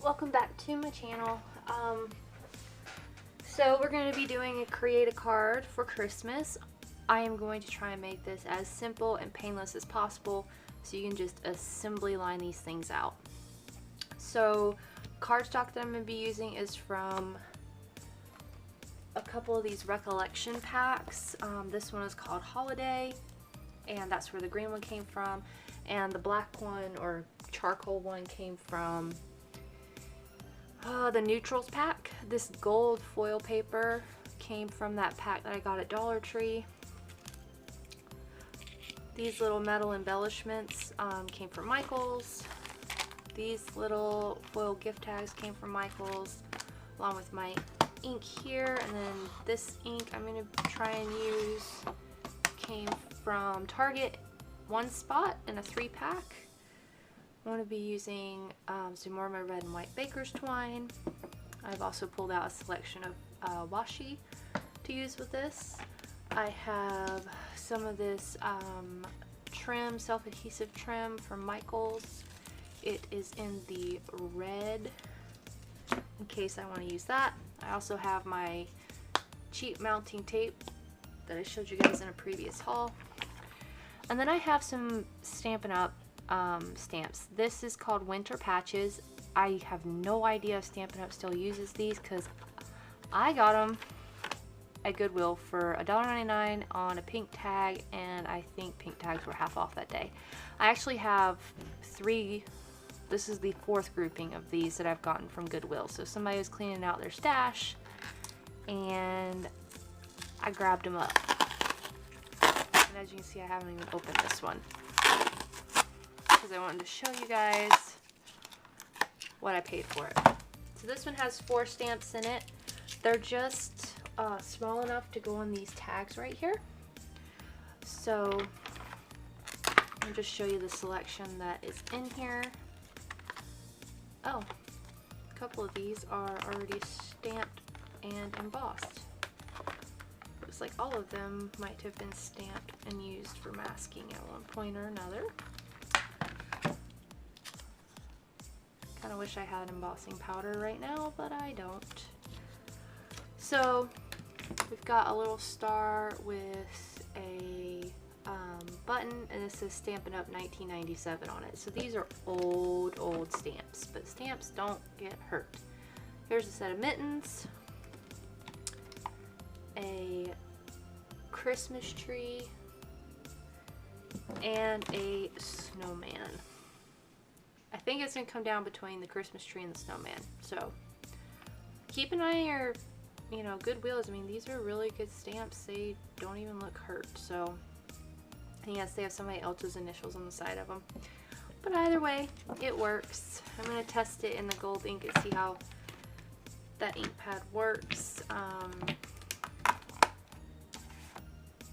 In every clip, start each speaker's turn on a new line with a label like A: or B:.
A: Welcome back to my channel. So we're going to be doing a create a card for Christmas. I am going to try and make this as simple and painless as possible so you can just assembly line these things out. So cardstock that I'm going to be using is from a couple of these recollection packs. This one is called Holiday, and that's where the green one came from, and the black one or charcoal one came from the Neutrals pack. This gold foil paper came from that pack that I got at Dollar Tree. These little metal embellishments came from Michaels. These little foil gift tags came from Michaels, along with my ink here. And then this ink I'm going to try and use came from Target One Spot in a 3-pack. I'm going to be using some more of my red and white baker's twine. I've also pulled out a selection of washi to use with this. I have some of this trim, self-adhesive trim from Michaels. It is in the red in case I want to use that. I also have my cheap mounting tape that I showed you guys in a previous haul. And then I have some Stampin' Up! Stamps. This is called Winter Patches. I have no idea if Stampin' Up! Still uses these because I got them at Goodwill for $1.99 on a pink tag, and I think pink tags were half off that day. I actually have 3. This is the 4th grouping of these that I've gotten from Goodwill. So somebody was cleaning out their stash and I grabbed them up. And as you can see, I haven't even opened this one because I wanted to show you guys what I paid for it. So this one has 4 stamps in it. They're just small enough to go on these tags right here. So I'll just show you the selection that is in here. Oh, a couple of these are already stamped and embossed. Looks like all of them might have been stamped and used for masking at one point or another. Kind of wish I had embossing powder right now, but I don't. So we've got a little star with a button, and it says Stampin' Up! 1997 on it. So these are old stamps, but stamps don't get hurt. Here's a set of mittens, a Christmas tree, and a snowman. I think it's going to come down between the Christmas tree and the snowman. So keep an eye on your, Goodwills. I mean, these are really good stamps. They don't even look hurt. So yes, they have somebody else's initials on the side of them. But either way, it works. I'm going to test it in the gold ink and see how that ink pad works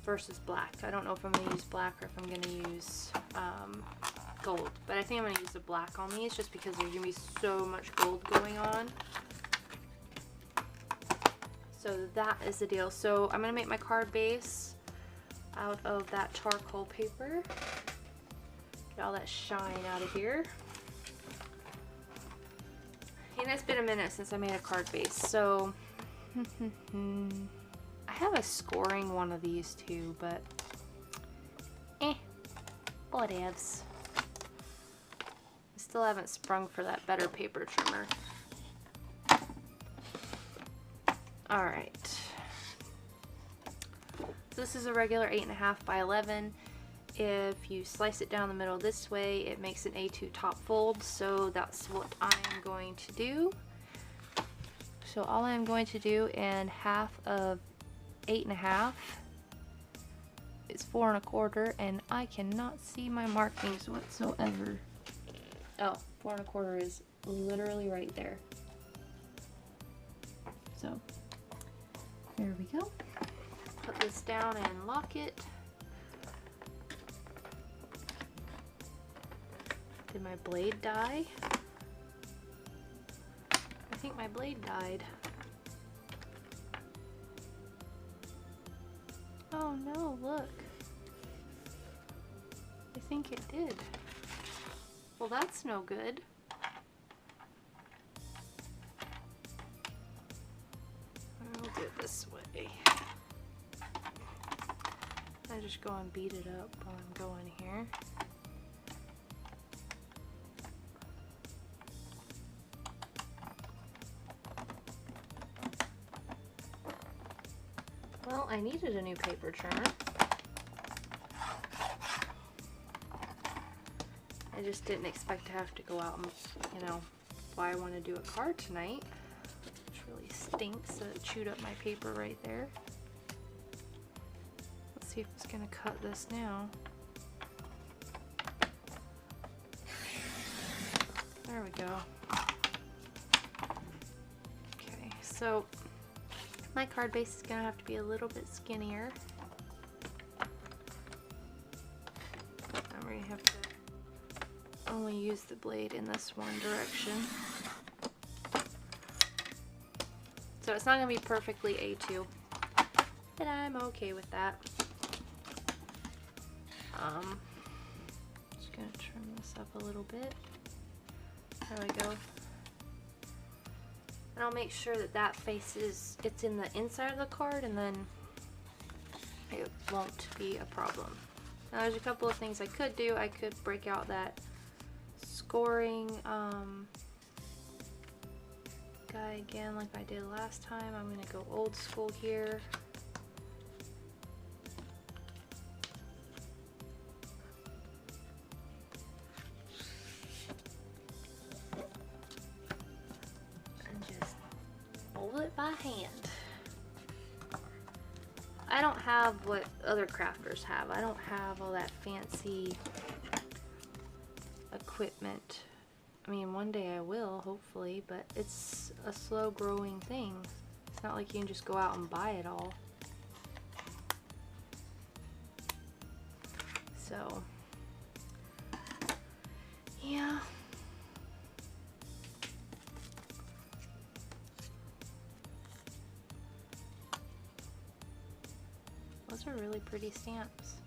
A: versus black. I don't know if I'm going to use black or if I'm going to use gold. But I think I'm going to use the black on these just because there's going to be so much gold going on. So that is the deal. So I'm going to make my card base out of that charcoal paper. Get all that shine out of here. And it's been a minute since I made a card base, so I have a scoring one of these too, but whatevs. I still haven't sprung for that better paper trimmer. Alright. This is a regular 8.5 by 11. If you slice it down the middle this way, it makes an A2 top fold, so that's what I'm going to do. So all I'm going to do in half of 8.5 is 4 1/4, and I cannot see my markings whatsoever. Oh, 4 1/4 is literally right there. So there we go. Put this down and lock it. Did my blade die? I think my blade died. Oh no, look. I think it did. Well, that's no good. just go and beat it up while I'm going here. Well, I needed a new paper trimmer. I just didn't expect to have to go out and, you know, why I want to do a card tonight. Which really stinks that it chewed up my paper right there. Let's see if it's going to cut this now. There we go. Okay, so my card base is going to have to be a little bit skinnier. I'm going to have to only use the blade in this one direction. So it's not going to be perfectly A2, but I'm okay with that. Just going to trim this up a little bit. There we go. And I'll make sure that that faces, it's in the inside of the card, and then it won't be a problem. Now there's a couple of things I could do. I could break out that scoring guy again like I did last time. I'm going to go old school here. And just fold it by hand. I don't have what other crafters have. I don't have all that fancy equipment. I mean, one day I will, hopefully, but it's a slow growing thing. It's not like you can just go out and buy it all. So, yeah. Those are really pretty stamps.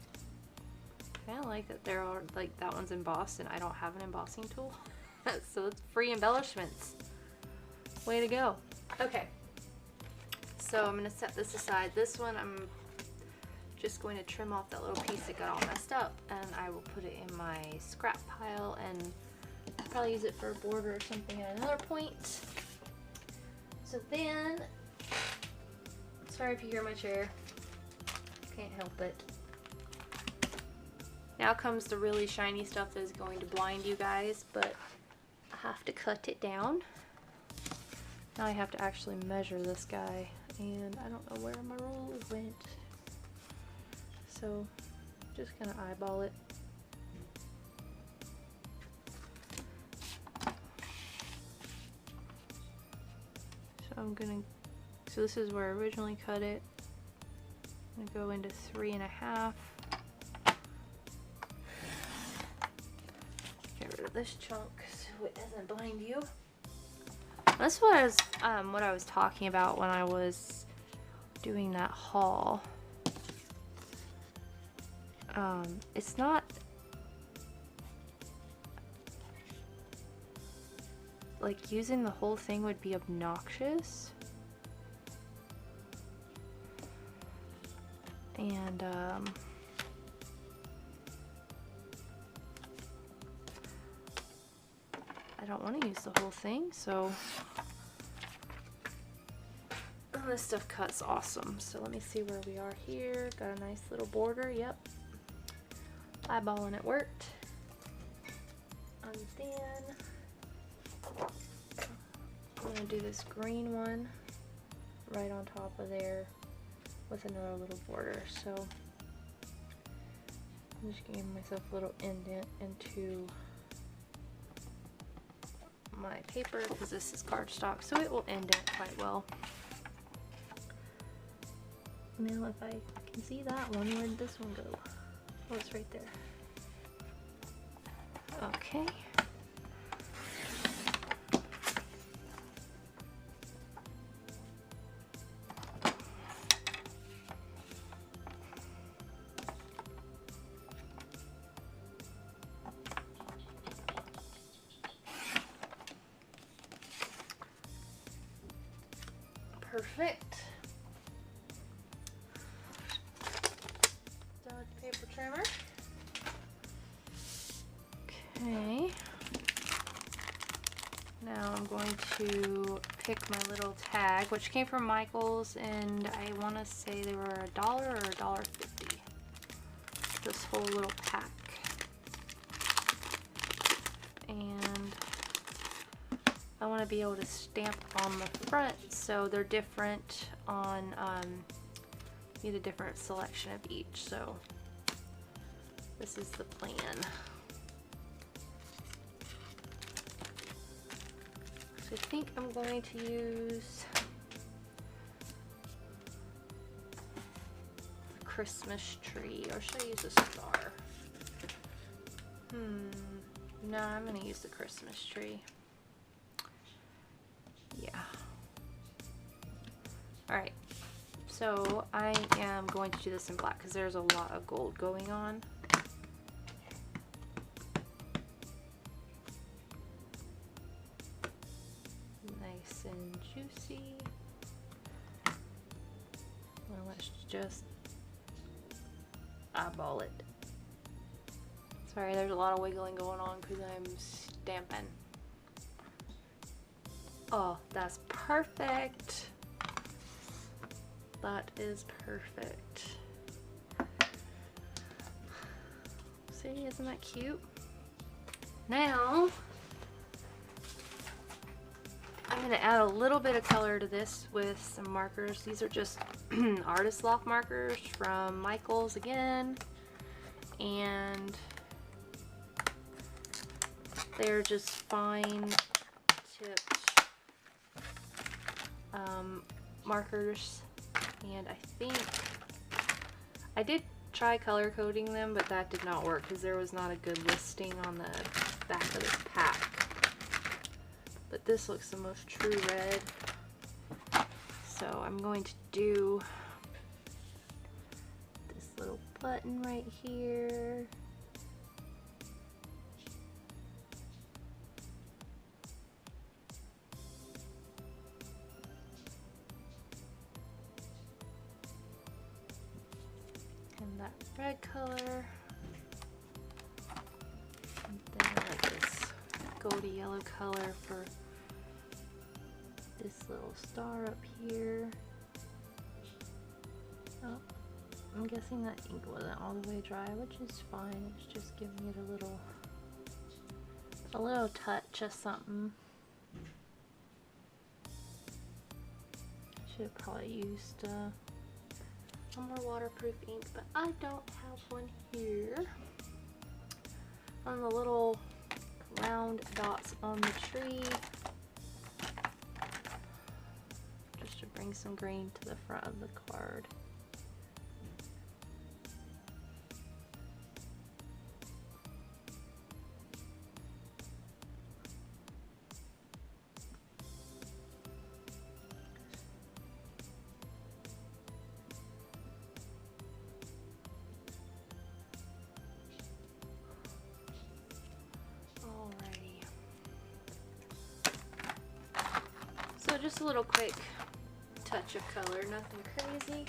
A: I kind of like that there are, like, that one's embossed and I don't have an embossing tool. So it's free embellishments. Way to go. Okay. So I'm going to set this aside. This one I'm just going to trim off that little piece that got all messed up, and I will put it in my scrap pile and probably use it for a border or something at another point. So then, sorry if you hear my chair. Can't help it. Now comes the really shiny stuff that is going to blind you guys, but I have to cut it down. Now I have to actually measure this guy, and I don't know where my ruler went. So, just gonna eyeball it. So this is where I originally cut it. I'm gonna go into 3.5. Get rid of this chunk so it doesn't blind you. That's what I was talking about when I was doing that haul. It's not like using the whole thing would be obnoxious, and I don't want to use the whole thing, so this stuff cuts awesome. So let me see where we are here. Got a nice little border. Yep. Eyeballing it worked. And then I'm going to do this green one right on top of there with another little border. So I'm just giving myself a little indent into my paper because this is cardstock, so it will indent quite well. Now if I can see that one, where'd this one go? Oh, it's right there. Okay. Perfect. Now I'm going to pick my little tag, which came from Michael's, and I want to say they were $1 or $1.50. This whole little pack. And I want to be able to stamp on the front so they're different on, need a different selection of each. So this is the plan. So I think I'm going to use the Christmas tree, or should I use a star? No, I'm going to use the Christmas tree. Yeah. Alright, so I am going to do this in black because there's a lot of gold going on. Nice and juicy. Well, let's just eyeball it. Sorry, there's a lot of wiggling going on because I'm stamping. Oh, that's perfect. That is perfect. See, isn't that cute? Now, I'm going to add a little bit of color to this with some markers. These are just Artist Loft markers from Michael's again. And they're just fine tipped markers. And I think I did try color coding them, but that did not work because there was not a good listing on the back of this pack. But this looks the most true red. So I'm going to do this little button right here. And that red color. And then I like this goldy yellow color for this little star up here. Oh, I'm guessing that ink wasn't all the way dry, which is fine. It's just giving it a little touch of something. Should have probably used a more waterproof ink, but I don't have one here. On the little round dots on the tree, just to bring some green to the front of the card. So just a little quick touch of color, nothing crazy.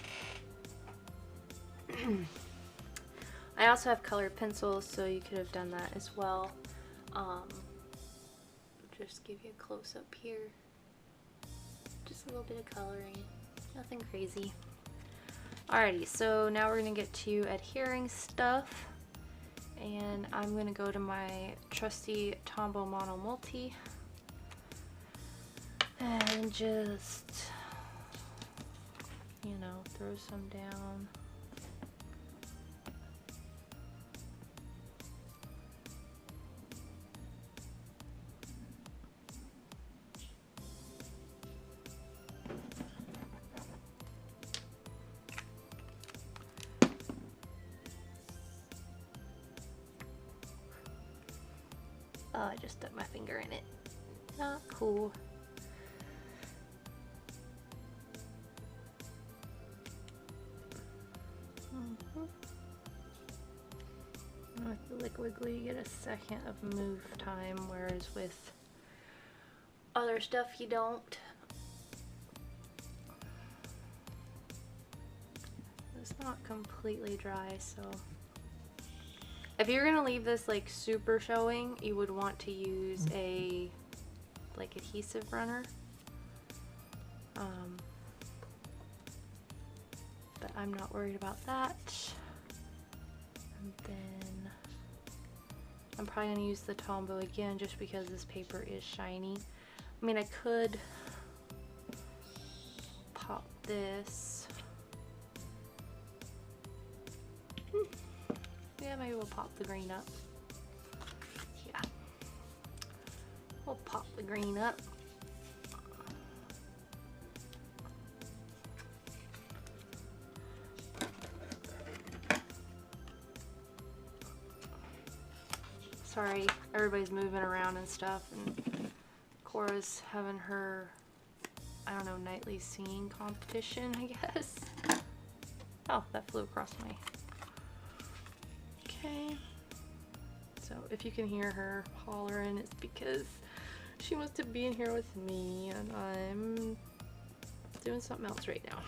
A: I also have colored pencils, so you could have done that as well. Just give you a close up here. Just a little bit of coloring, nothing crazy. Alrighty, so now we're gonna get to adhering stuff. And I'm gonna go to my trusty Tombow Mono Multi. And just, you know, throw some down. Oh, I just stuck my finger in it. Not cool. With the liquid glue you get a second of move time, whereas with other stuff you don't. It's not completely dry, so if you're gonna leave this like super showing, you would want to use a like adhesive runner. But I'm not worried about that. And then I'm probably going to use the Tombow again just because this paper is shiny. I mean, I could pop this. Yeah, maybe we'll pop the green up. Yeah. We'll pop the green up. Sorry, everybody's moving around and stuff, and Cora's having her, I don't know, nightly singing competition, I guess. Oh, that flew across my... Okay. So if you can hear her hollering, it's because she wants to be in here with me, and I'm doing something else right now.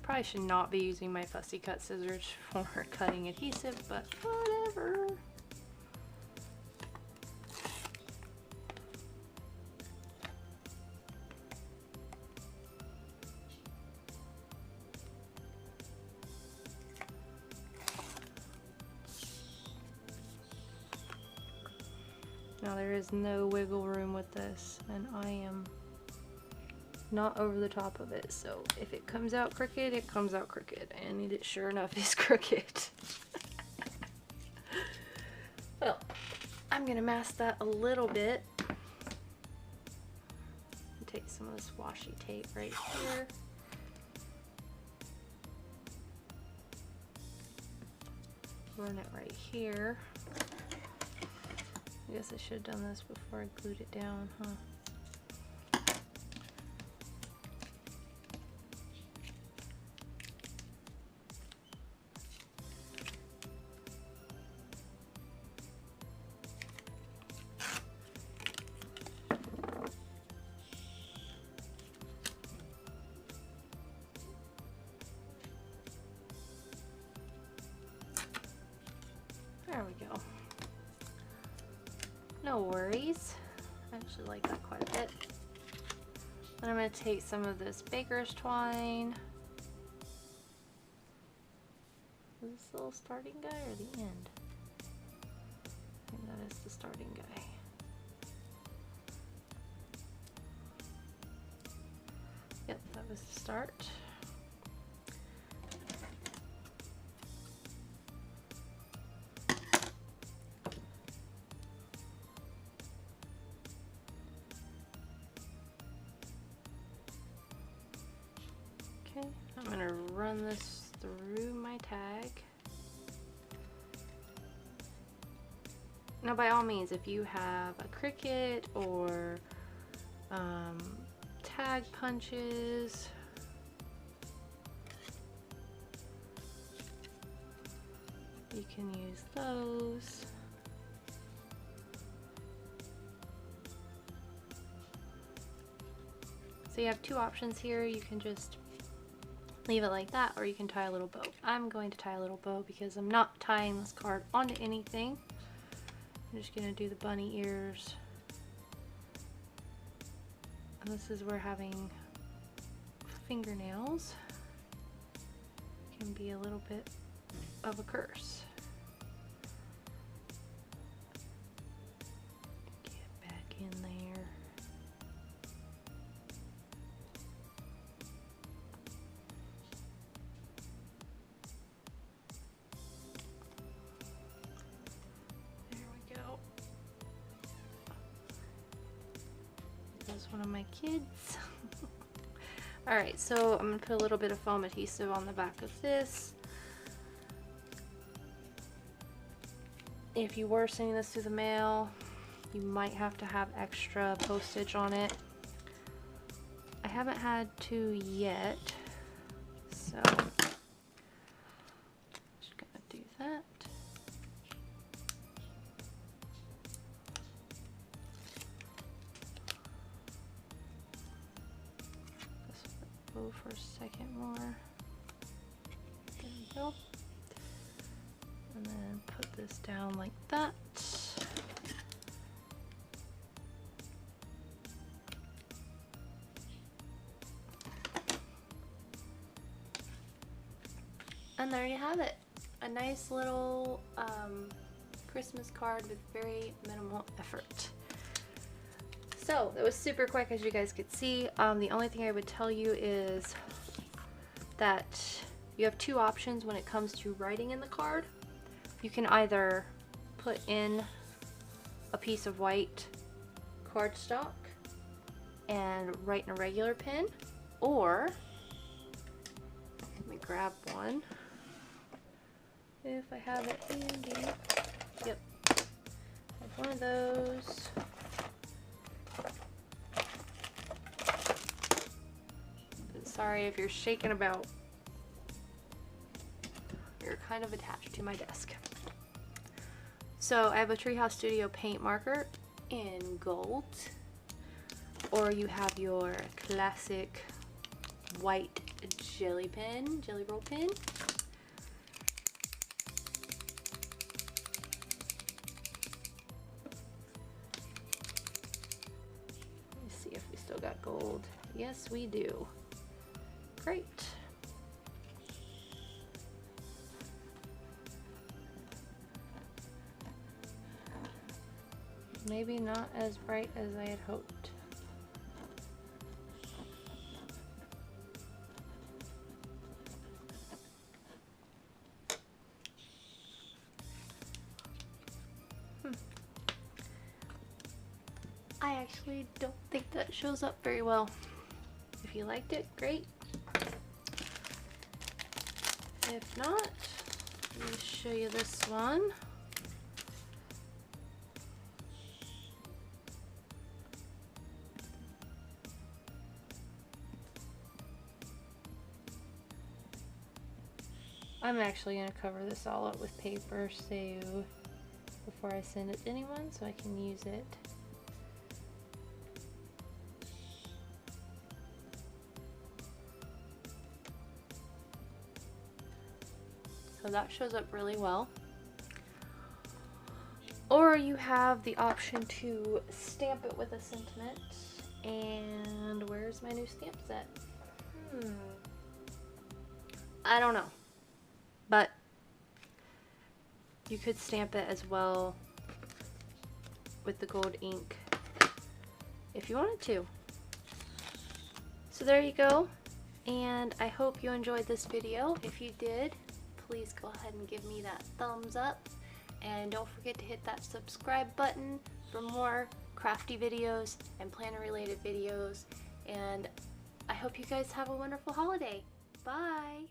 A: Probably should not be using my fussy cut scissors for cutting adhesive, but whatever. Now there is no wiggle room with this, and I am not over the top of it, so if it comes out crooked, it comes out crooked, and it sure enough is crooked. Well, I'm gonna mask that a little bit. Take some of this washi tape right here. Run it right here. I guess I should have done this before I glued it down, huh? There we go. No worries. I actually like that quite a bit. Then I'm going to take some of this baker's twine. Is this the little starting guy or the end? I think that is the starting guy. Yep, that was the start. I'm going to run this through my tag. Now by all means, if you have a Cricut or tag punches, you can use those. So you have two options here. You can just leave it like that, or you can tie a little bow. I'm going to tie a little bow because I'm not tying this card onto anything. I'm just going to do the bunny ears. And this is where having fingernails can be a little bit of a curse. Get back in there. One of my kids. Alright, so I'm going to put a little bit of foam adhesive on the back of this. If you were sending this through the mail, you might have to have extra postage on it. I haven't had to yet, so just going to do that. For a second more. There we go. And then put this down like that. And there you have it. A nice little Christmas card with very minimal effort. So it was super quick, as you guys could see. The only thing I would tell you is that you have two options when it comes to writing in the card. You can either put in a piece of white cardstock and write in a regular pen, or let me grab one if I have it handy. Yep, I have one of those. Sorry if you're shaking about. You're kind of attached to my desk. So I have a Treehouse Studio paint marker in gold, or you have your classic white jelly roll pen. Let me see if we still got gold. Yes, we do. Great. Maybe not as bright as I had hoped. I actually don't think that shows up very well. If you liked it, great. If not, let me show you this one. I'm actually going to cover this all up with paper so before I send it to anyone so I can use it. So that shows up really well. Or you have the option to stamp it with a sentiment. And where's my new stamp set? I don't know. But you could stamp it as well with the gold ink if you wanted to. So there you go. And I hope you enjoyed this video. If you did, please go ahead and give me that thumbs up, and don't forget to hit that subscribe button for more crafty videos and planner related videos, and I hope you guys have a wonderful holiday. Bye!